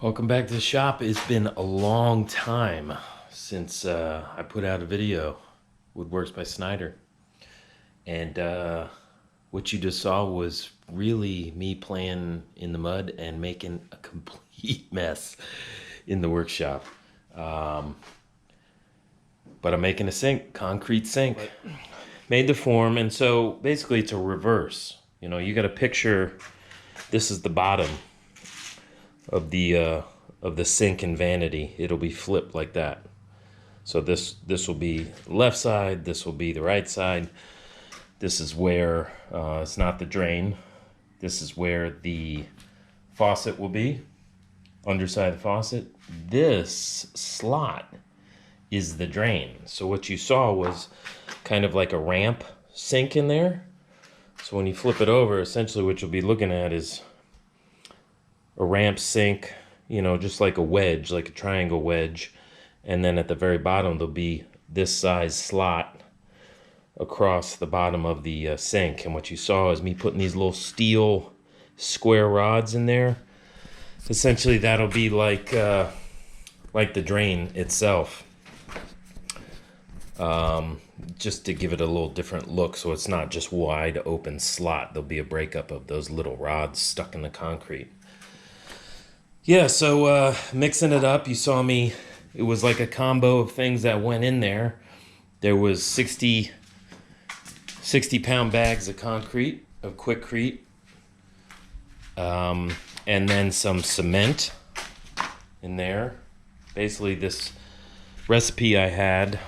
Welcome back to the shop. It's been a long time since I put out a video, Woodworks by Snyder. And what you just saw was really me playing in the mud and making a complete mess in the workshop. But I'm making a sink, concrete sink. Made the form, and so basically it's a reverse. You know, you got to picture this is the bottom of the sink and vanity. It'll be flipped like that. So this will be left side, this will be the right side. This is where it's not the drain. This is where the faucet will be, underside of the faucet. This slot is the drain. So what you saw was kind of like a ramp sink in there. So when you flip it over, essentially what you'll be looking at is a ramp sink, you know, just like a wedge, like a triangle wedge. And then at the very bottom, there'll be this size slot across the bottom of the sink. And what you saw is me putting these little steel square rods in there. Essentially, that'll be like the drain itself. Just to give it a little different look, so it's not just wide open slot. There'll be a breakup of those little rods stuck in the concrete. Yeah, so mixing it up, you saw me, it was like a combo of things that went in there. There was 60 pound bags of concrete, of Quikrete, and then some cement in there. Basically, this recipe I had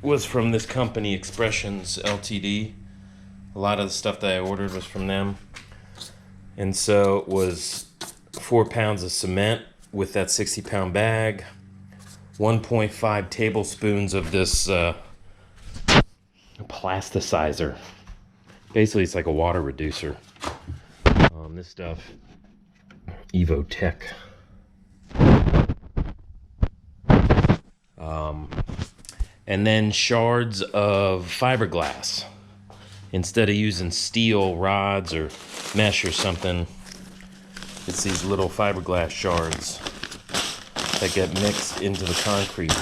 was from this company, Expressions Ltd. A lot of the stuff that I ordered was from them. And so it was 4 pounds of cement with that 60 pound bag, 1.5 tablespoons of this plasticizer. Basically, it's like a water reducer. This stuff, Evotech. And then shards of fiberglass. Instead of using steel rods or mesh or something, it's these little fiberglass shards that get mixed into the concrete.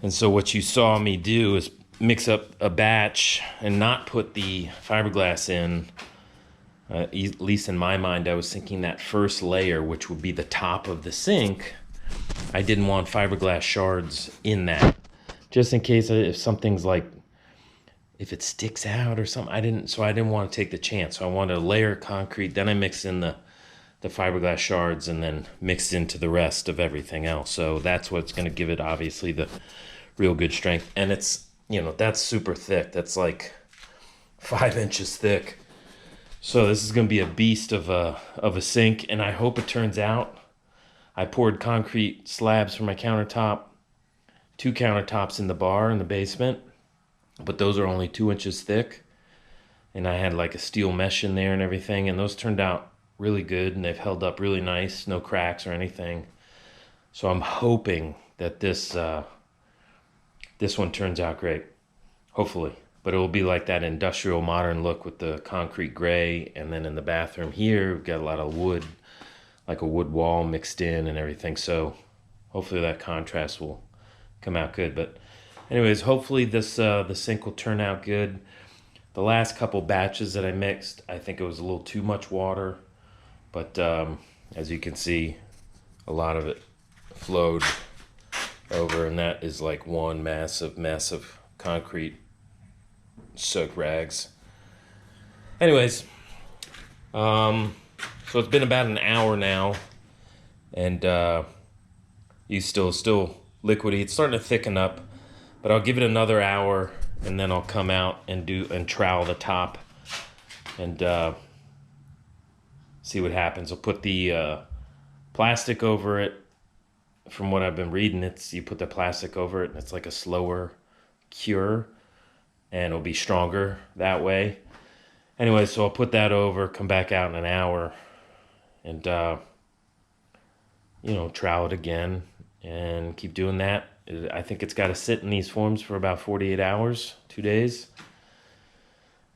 And so what you saw me do is mix up a batch and not put the fiberglass in. At least in my mind, I was thinking that first layer, which would be the top of the sink, I didn't want fiberglass shards in that. Just in case if something's like, if it sticks out or something, I didn't want to take the chance. So I wanted a layer of concrete, then I mixed in the fiberglass shards and then mixed into the rest of everything else. So that's what's going to give it, obviously, the real good strength. And it's, you know, that's super thick. That's like 5 inches thick. So this is going to be a beast of a sink, and I hope it turns out. I poured concrete slabs for my countertop, 2 countertops in the bar in the basement, but those are only 2 inches thick. And I had like a steel mesh in there and everything, and those turned out really good, and they've held up really nice, no cracks or anything. So I'm hoping that this one turns out great, hopefully. But it will be like that industrial modern look with the concrete gray, and then in the bathroom here, we've got a lot of wood, like a wood wall mixed in and everything. So hopefully that contrast will come out good. But anyways, hopefully this the sink will turn out good. The last couple batches that I mixed, I think it was a little too much water. But as you can see, a lot of it flowed over, and that is like one massive mess of concrete soaked rags. Anyways, so it's been about an hour now, and you still liquidy. It's starting to thicken up, but I'll give it another hour, and then I'll come out and trowel the top and see what happens. I'll put the plastic over it. From what I've been reading, it's you put the plastic over it, and it's like a slower cure, and it'll be stronger that way. Anyway, so I'll put that over, come back out in an hour, and trowel it again, and keep doing that. I think it's got to sit in these forms for about 48 hours, 2 days.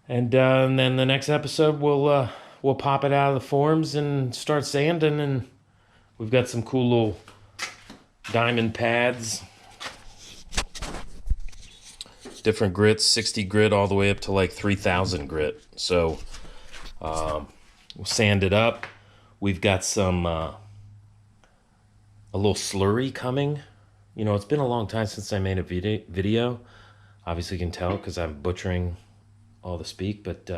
And then the next episode, we'll pop it out of the forms and start sanding and We've got some cool little diamond pads. Different grits, 60 grit all the way up to like 3,000 grit. So we'll sand it up. We've got some a little slurry coming. You know, it's been a long time since I made a video. Obviously, you can tell because I'm butchering all the speak, but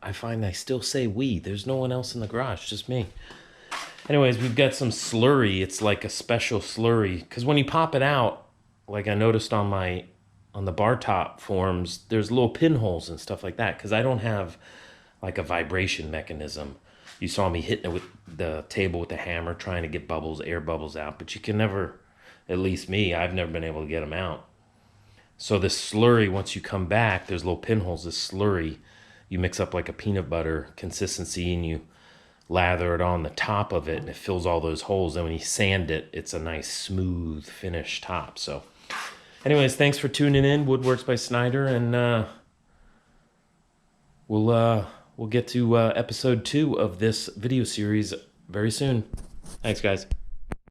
I find I still say we. There's no one else in the garage, just me. Anyways, we've got some slurry. It's like a special slurry because when you pop it out, like I noticed on the bar top forms, there's little pinholes and stuff like that because I don't have like a vibration mechanism. You saw me hitting it with the table with the hammer trying to get bubbles, air bubbles out, but you can never, at least me, I've never been able to get them out. So this slurry, once you come back, there's little pinholes. This slurry, you mix up like a peanut butter consistency and you lather it on the top of it and it fills all those holes. And when you sand it, it's a nice smooth finish top. So anyways, thanks for tuning in. Woodworks by Snyder, and we'll get to episode 2 of this video series very soon. Thanks, guys.